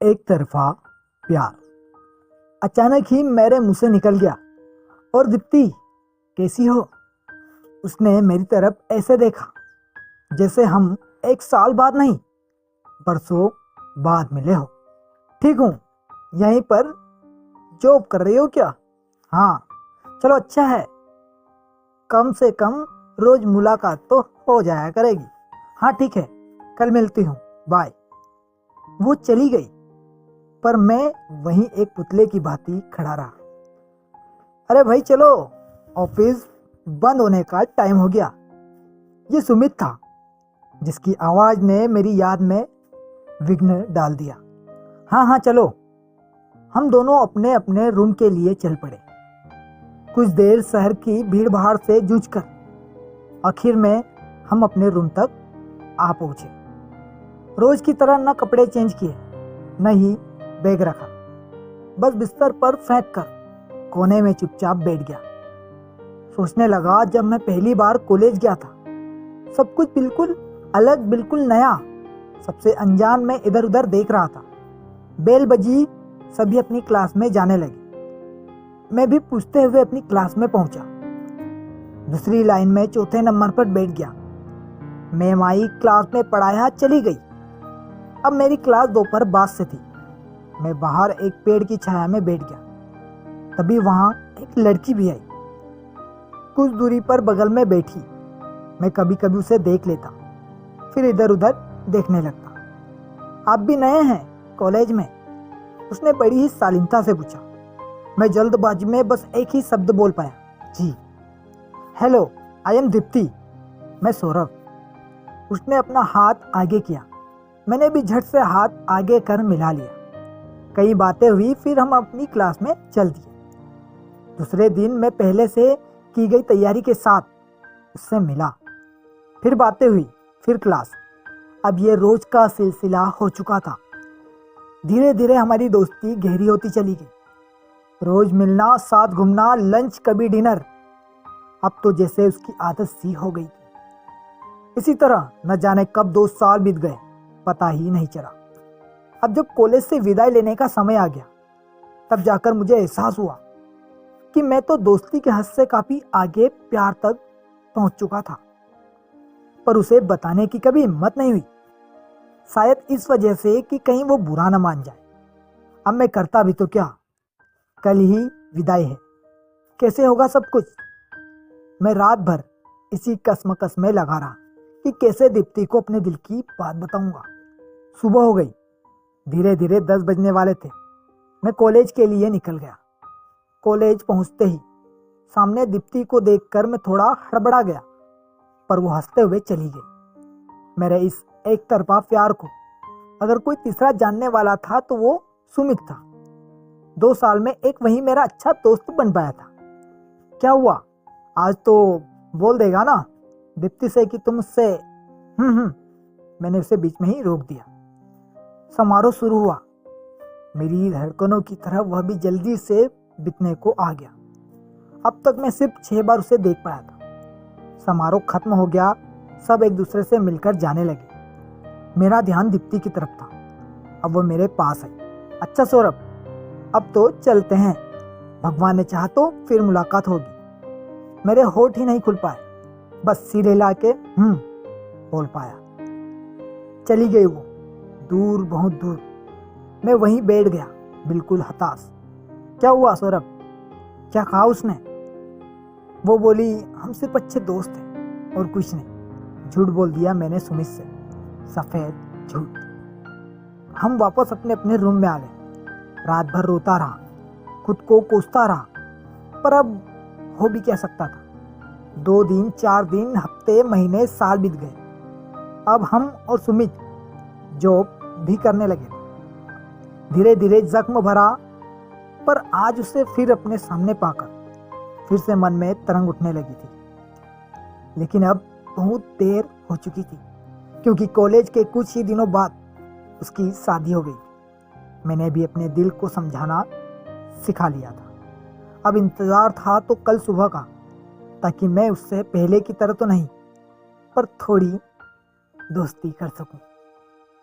एक तरफा प्यार अचानक ही मेरे मुंह से निकल गया। और दीप्ति, कैसी हो? उसने मेरी तरफ ऐसे देखा जैसे हम 1 साल बाद नहीं, बरसों बाद मिले हो। ठीक हूँ, यहीं पर जॉब कर रही हो क्या? हाँ, चलो अच्छा है, कम से कम रोज मुलाकात तो हो जाया करेगी। हाँ ठीक है, कल मिलती हूँ, बाय। वो चली गई, पर मैं वहीं एक पुतले की भांति खड़ा रहा। अरे भाई चलो, ऑफिस बंद होने का टाइम हो गया। ये सुमित था, जिसकी आवाज ने मेरी याद में विघ्न डाल दिया। हाँ हाँ चलो। हम दोनों अपने अपने रूम के लिए चल पड़े। कुछ देर शहर की भीड़ भाड़ से जूझकर आखिर में हम अपने रूम तक आ पहुंचे। रोज की तरह न कपड़े चेंज किए, न ही बैग रखा, बस बिस्तर पर फेंक कर कोने में चुपचाप बैठ गया। सोचने लगा, जब मैं पहली बार कॉलेज गया था सब कुछ बिल्कुल अलग, बिल्कुल नया, सबसे अनजान में इधर उधर देख रहा था। बेल बजी, सभी अपनी क्लास में जाने लगे। मैं भी पूछते हुए अपनी क्लास में पहुंचा। दूसरी लाइन में चौथे नंबर पर बैठ गया। मैम आई, क्लास में पढ़ाया, चली गई। अब मेरी क्लास दोपहर बाद से थी। मैं बाहर एक पेड़ की छाया में बैठ गया। तभी वहां एक लड़की भी आई, कुछ दूरी पर बगल में बैठी। मैं कभी कभी उसे देख लेता, फिर इधर उधर देखने लगता। आप भी नए हैं कॉलेज में? उसने बड़ी ही शालीनता से पूछा। मैं जल्दबाजी में बस एक ही शब्द बोल पाया, जी। Hello, I am Deepti. मैं सौरभ। उसने अपना हाथ आगे किया। मैंने भी झट से हाथ आगे कर मिला लिया। कई बातें हुई, फिर हम अपनी क्लास में चल दिए। दूसरे दिन मैं पहले से की गई तैयारी के साथ उससे मिला। फिर बातें हुई, फिर क्लास। अब ये रोज का सिलसिला हो चुका था। धीरे धीरे हमारी दोस्ती गहरी होती चली गई। रोज मिलना, साथ घूमना, लंच, कभी डिनर। अब तो जैसे उसकी आदत सी हो गई थी। इसी तरह न जाने कब 2 साल बीत गए, पता ही नहीं चला। अब जब कॉलेज से विदाई लेने का समय आ गया, तब जाकर मुझे एहसास हुआ कि मैं तो दोस्ती के हद से काफी आगे प्यार तक पहुंच चुका था, पर उसे बताने की कभी हिम्मत नहीं हुई। शायद इस वजह से कि कहीं वो बुरा न मान जाए। अब मैं करता भी तो क्या, कल ही विदाई है, कैसे होगा सब कुछ। मैं रात भर इसी कसमकस में लगा रहा कि कैसे दीप्ति को अपने दिल की बात बताऊंगा। सुबह हो गई, धीरे धीरे 10 बजने वाले थे। मैं कॉलेज के लिए निकल गया। कॉलेज पहुंचते ही सामने दीप्ति को देखकर मैं थोड़ा हड़बड़ा गया, पर वो हंसते हुए चली गई। मेरे इस एक तरफा प्यार को अगर कोई तीसरा जानने वाला था तो वो सुमित था। 2 साल में एक वही मेरा अच्छा दोस्त बन पाया था। क्या हुआ, आज तो बोल देगा ना दीप्ति से कि तुम उससे मैंने उसे बीच में ही रोक दिया। समारोह शुरू हुआ। मेरी धड़कनों की तरह वह भी जल्दी से बीतने को आ गया। अब तक मैं सिर्फ 6 बार उसे देख पाया था। समारोह खत्म हो गया, सब एक दूसरे से मिलकर जाने लगे। मेरा ध्यान दीप्ति की तरफ था। अब वो मेरे पास आई। अच्छा सौरभ, अब तो चलते हैं, भगवान ने चाहा तो फिर मुलाकात होगी। मेरे होठ ही नहीं खुल पाए, बस सिर हिला के बोल पाया। चली गई वो, दूर, बहुत दूर। मैं वहीं बैठ गया, बिल्कुल हताश। क्या हुआ सौरभ, क्या कहा उसने? वो बोली, हम सिर्फ अच्छे दोस्त हैं और कुछ नहीं। झूठ बोल दिया मैंने सुमित से, सफेद झूठ। हम वापस अपने अपने रूम में आ गए। रात भर रोता रहा, खुद को कोसता रहा, पर अब हो भी क्या सकता था। 2 दिन, 4 दिन, हफ्ते, महीने, साल बीत गए। अब हम और सुमित जॉब भी करने लगे। धीरे धीरे जख्म भरा, पर आज उसे फिर अपने सामने पाकर फिर से मन में तरंग उठने लगी थी। लेकिन अब बहुत देर हो चुकी थी, क्योंकि कॉलेज के कुछ ही दिनों बाद उसकी शादी हो गई। मैंने भी अपने दिल को समझाना सिखा लिया था। अब इंतजार था तो कल सुबह का, ताकि मैं उससे पहले की तरह तो नहीं, पर थोड़ी दोस्ती कर सकूं।